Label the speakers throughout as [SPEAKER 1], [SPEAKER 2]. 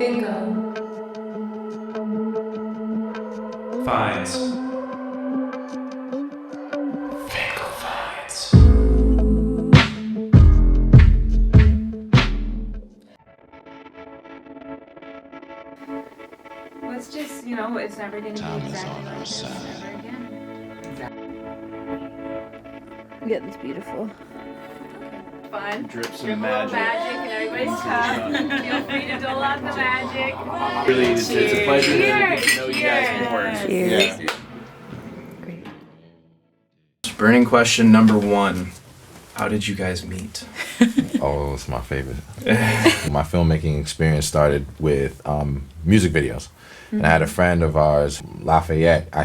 [SPEAKER 1] FINKEL
[SPEAKER 2] Finds. FINKEL Finds.
[SPEAKER 3] It's just, it's never going to be exactly like this ever again.
[SPEAKER 4] Yeah, that's beautiful.
[SPEAKER 3] Fun.
[SPEAKER 2] Drip some
[SPEAKER 3] Drip
[SPEAKER 2] magic.
[SPEAKER 3] a little magic in everybody's cup. Feel free to dole out the magic.
[SPEAKER 2] Really, it's a pleasure to
[SPEAKER 3] Cheers.
[SPEAKER 2] know you guys more.
[SPEAKER 4] Cheers.
[SPEAKER 2] Yeah. Burning question number 1. How did you guys meet?
[SPEAKER 5] Oh, it's my favorite. My filmmaking experience started with music videos. And I had a friend of ours, Lafayette. I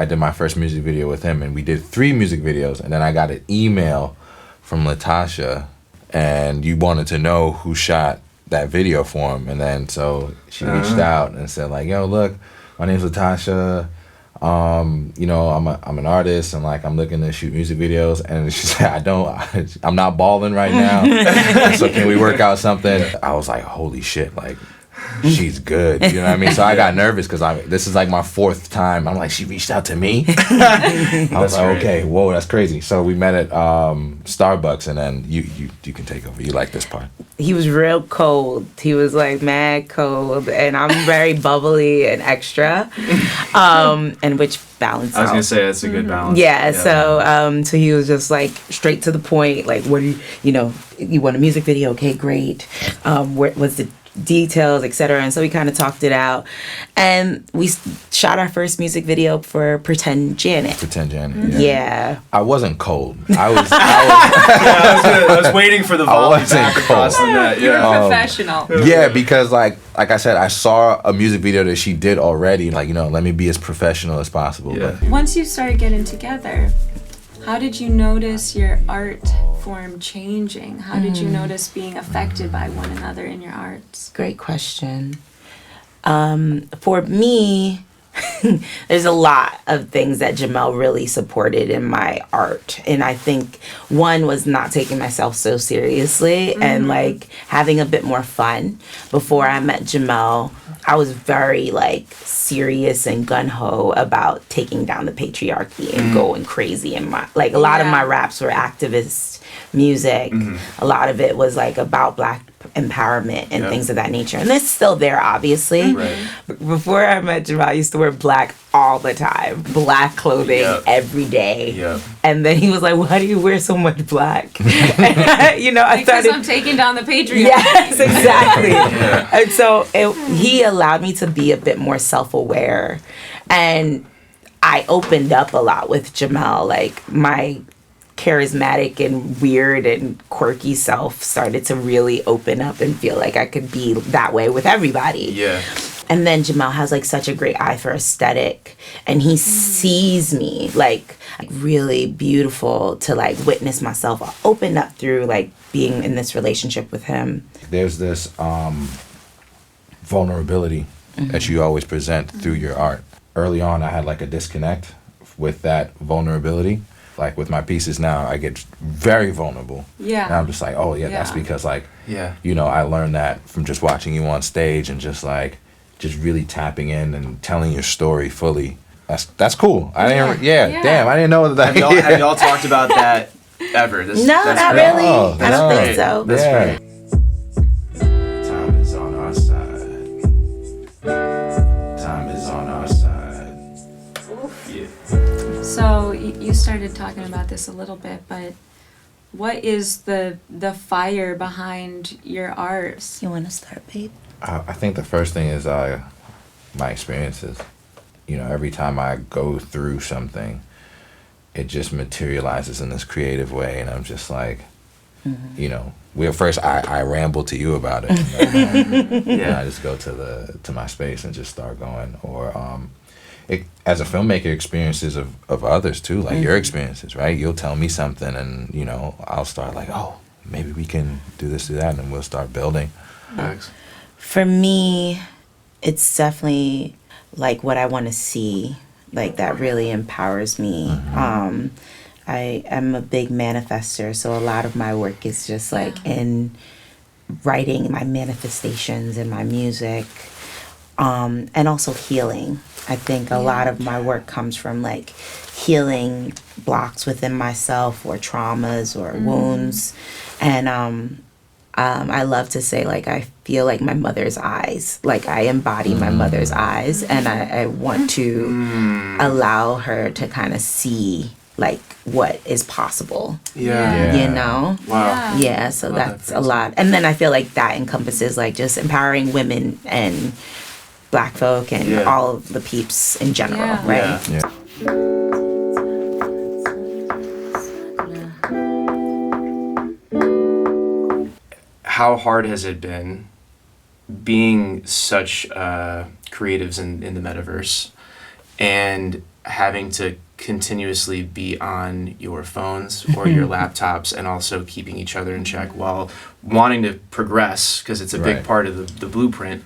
[SPEAKER 5] did my first music video with him, and we did 3 music videos. And then I got an email from Latashá, and you wanted to know who shot that video for him. And then so she reached out and said like, "Yo, look, my name's Latashá. I'm an artist, and like I'm looking to shoot music videos." And she said, I'm not balling right now, so can we work out something? I was like, holy shit, like she's good, you know what I mean? So I got nervous because this is like my 4th time. I'm like, she reached out to me. I was like, okay, whoa, that's crazy. So we met at Starbucks, and then you can take over. You like this part?
[SPEAKER 4] He was real cold. He was like mad cold, and I'm very bubbly and extra, and which balance out.
[SPEAKER 2] I was gonna say that's a good balance.
[SPEAKER 4] Yeah. So he was just like straight to the point. Like, what do you want a music video? Okay, great. What's the details, etc. And so we kind of talked it out, and we shot our first music video for Pretend Janet.
[SPEAKER 5] Pretend Janet.
[SPEAKER 4] Yeah.
[SPEAKER 5] I wasn't cold.
[SPEAKER 2] I was waiting for the volley
[SPEAKER 5] wasn't
[SPEAKER 2] back across the net.
[SPEAKER 3] You're
[SPEAKER 2] Yeah.
[SPEAKER 3] professional.
[SPEAKER 5] Yeah, because like I said, I saw a music video that she did already. Like, let me be as professional as possible.
[SPEAKER 2] Yeah.
[SPEAKER 5] But
[SPEAKER 3] Once you started getting together, how did you notice your art form changing? How did you notice being affected by one another in your arts?
[SPEAKER 4] Great question. For me, there's a lot of things that Jamel really supported in my art. And I think one was not taking myself so seriously and like having a bit more fun. Before I met Jamel, I was very like serious and gung-ho about taking down the patriarchy and going crazy. And a lot of my raps were activist music. A lot of it was like about Black empowerment and things of that nature. And it's still there, obviously.
[SPEAKER 2] Right.
[SPEAKER 4] Before I met Jamel, I used to wear black all the time. Black clothing every day.
[SPEAKER 2] Yep.
[SPEAKER 4] And then he was like, why do you wear so much black? And I
[SPEAKER 3] Because
[SPEAKER 4] started...
[SPEAKER 3] I'm taking down the patriarchy.
[SPEAKER 4] Yes, exactly. And so he allowed me to be a bit more self-aware. And I opened up a lot with Jamel. Like, my charismatic and weird and quirky self started to really open up and feel like I could be that way with everybody.
[SPEAKER 2] Yeah.
[SPEAKER 4] And then Jamel has like such a great eye for aesthetic, and he sees me like really beautiful to like witness myself open up through like being in this relationship with him.
[SPEAKER 5] there's this vulnerability that you always present through your art. Early on, I had like a disconnect with that vulnerability. Like with my pieces now, I get very vulnerable.
[SPEAKER 3] Yeah.
[SPEAKER 5] And I'm just like, oh yeah, that's because like,
[SPEAKER 2] Yeah.
[SPEAKER 5] I learned that from just watching you on stage and just really tapping in and telling your story fully. That's cool. Damn, I didn't know that.
[SPEAKER 2] Have y'all talked about that ever?
[SPEAKER 4] No, not
[SPEAKER 2] great.
[SPEAKER 4] really.
[SPEAKER 5] Oh,
[SPEAKER 4] I don't
[SPEAKER 5] no.
[SPEAKER 4] think so.
[SPEAKER 2] That's
[SPEAKER 5] Yeah.
[SPEAKER 2] great.
[SPEAKER 5] Time is on our side. Time is on our side.
[SPEAKER 2] Yeah.
[SPEAKER 3] So you started talking about this a little bit, but what is the fire behind your art?
[SPEAKER 4] You want to start, babe?
[SPEAKER 5] I think the first thing is my experiences. Every time I go through something, it just materializes in this creative way, and I'm just like, I ramble to you about it. I just go to my space and just start going. Or as a filmmaker, experiences of others too, like your experiences, right? You'll tell me something, and I'll start like, oh, maybe we can do this, do that, and then we'll start building.
[SPEAKER 2] Thanks.
[SPEAKER 4] For me, it's definitely like what I want to see, like that really empowers me. I am a big manifester, so a lot of my work is just like in writing, my manifestations and my music, and also healing. I think a lot of my work comes from like healing blocks within myself or traumas or wounds. And I love to say, like, I feel like my mother's eyes, like I embody my mother's eyes, and I want to allow her to kind of see like what is possible.
[SPEAKER 2] Yeah.
[SPEAKER 4] You know?
[SPEAKER 2] Wow.
[SPEAKER 4] Yeah, so that's a lot. And then I feel like that encompasses like just empowering women and Black folk and all of the peeps in general, right?
[SPEAKER 5] Yeah.
[SPEAKER 2] How hard has it been being such creatives in the metaverse and having to continuously be on your phones or your laptops and also keeping each other in check while wanting to progress, because it's a big part of the blueprint,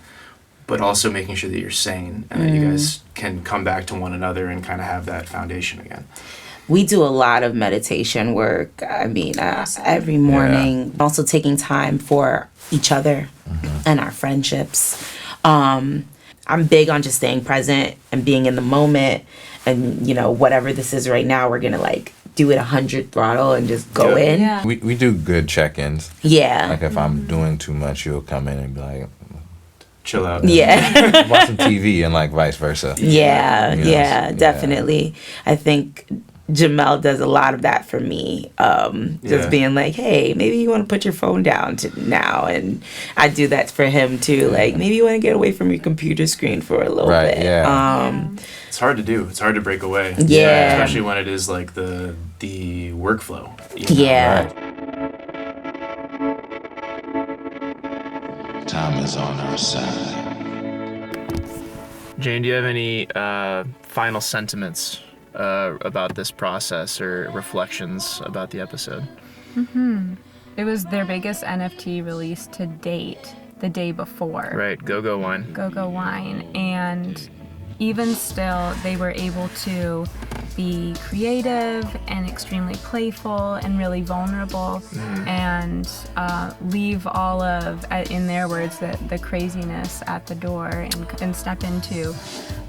[SPEAKER 2] but also making sure that you're sane and that you guys can come back to one another and kind of have that foundation again?
[SPEAKER 4] We do a lot of meditation work. I mean, every morning. Also taking time for each other and our friendships. I'm big on just staying present and being in the moment. And, you know, whatever this is right now, we're going to like do it 100 throttle and just go in.
[SPEAKER 3] Yeah.
[SPEAKER 5] We do good check-ins.
[SPEAKER 4] Yeah.
[SPEAKER 5] Like if I'm doing too much, you'll come in and be like,
[SPEAKER 2] Chill out.
[SPEAKER 4] Yeah.
[SPEAKER 5] watch some TV, and like vice versa.
[SPEAKER 4] Yeah,
[SPEAKER 5] You know,
[SPEAKER 4] yeah, definitely. I think Jamel does a lot of that for me. Just being like, hey, maybe you want to put your phone down now. And I do that for him too. Like, maybe you want to get away from your computer screen for a little bit.
[SPEAKER 5] Yeah.
[SPEAKER 2] It's hard to do. It's hard to break away.
[SPEAKER 4] Yeah.
[SPEAKER 2] Especially when it is like the workflow. You know?
[SPEAKER 4] Yeah.
[SPEAKER 5] Right.
[SPEAKER 1] Time is on our side.
[SPEAKER 6] Jane, do you have any final sentiments about this process or reflections about the episode?
[SPEAKER 7] It was their biggest NFT release to date, the day before.
[SPEAKER 6] Right, Go Wine.
[SPEAKER 7] Go Wine. And even still, they were able to be creative and extremely playful and really vulnerable and leave all of, in their words, the craziness at the door and step into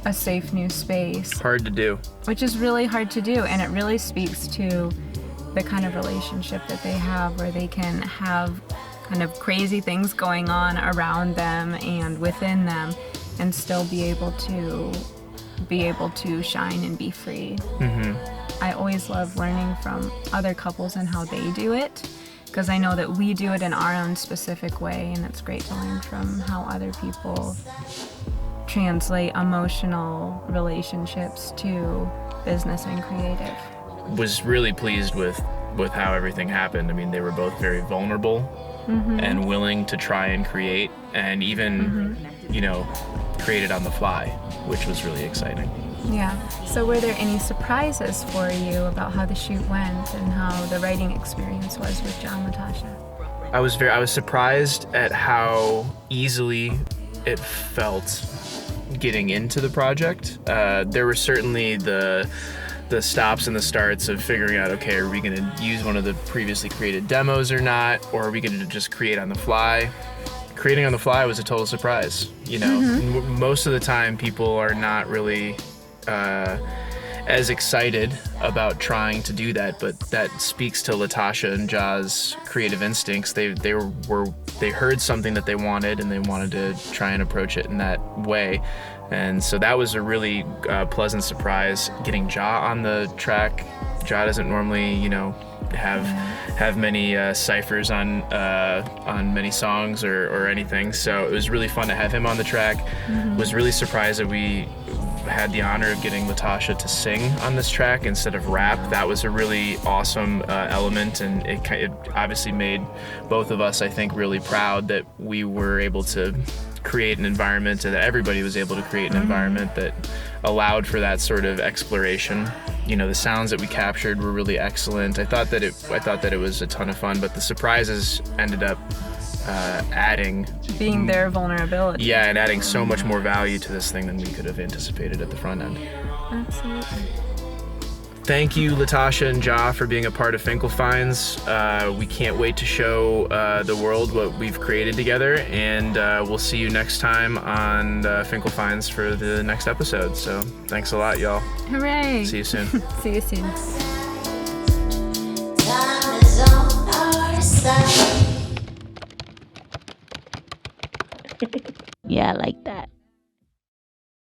[SPEAKER 7] a safe new space.
[SPEAKER 6] Hard to do.
[SPEAKER 7] Which is really hard to do, and it really speaks to the kind of relationship that they have, where they can have kind of crazy things going on around them and within them and still be able to shine and be free. I always love learning from other couples and how they do it, because I know that we do it in our own specific way, and it's great to learn from how other people translate emotional relationships to business and creative.
[SPEAKER 6] Was really pleased with how everything happened. I mean, they were both very vulnerable and willing to try and create, and even, created on the fly, which was really exciting.
[SPEAKER 7] Yeah. So were there any surprises for you about how the shoot went and how the writing experience was with John Latashá?
[SPEAKER 6] I was surprised at how easily it felt getting into the project. There were certainly the stops and the starts of figuring out, okay, are we going to use one of the previously created demos or not, or are we going to just create on the fly? Creating on the fly was a total surprise. Most of the time people are not really as excited about trying to do that, but that speaks to Latashá and Jah's creative instincts. They heard something that they wanted, and they wanted to try and approach it in that way. And so that was a really pleasant surprise, getting Jah on the track. Jah doesn't normally, have many ciphers on many songs or anything. So it was really fun to have him on the track. Was really surprised that we had the honor of getting Latashá to sing on this track instead of rap. That was a really awesome element, and it obviously made both of us, I think, really proud that we were able to create an environment, and that everybody was able to create an environment that allowed for that sort of exploration. The sounds that we captured were really excellent. I thought that it was a ton of fun, but the surprises ended up
[SPEAKER 7] being their vulnerability.
[SPEAKER 6] Yeah, and adding so much more value to this thing than we could have anticipated at the front end.
[SPEAKER 7] Absolutely.
[SPEAKER 6] Thank you, Latashá and Jah, for being a part of FINKEL Finds. We can't wait to show the world what we've created together, and we'll see you next time on FINKEL Finds for the next episode. So thanks a lot, y'all.
[SPEAKER 7] Hooray!
[SPEAKER 6] See you soon.
[SPEAKER 7] See you soon.
[SPEAKER 8] Time is on our side.
[SPEAKER 4] Yeah, I like that.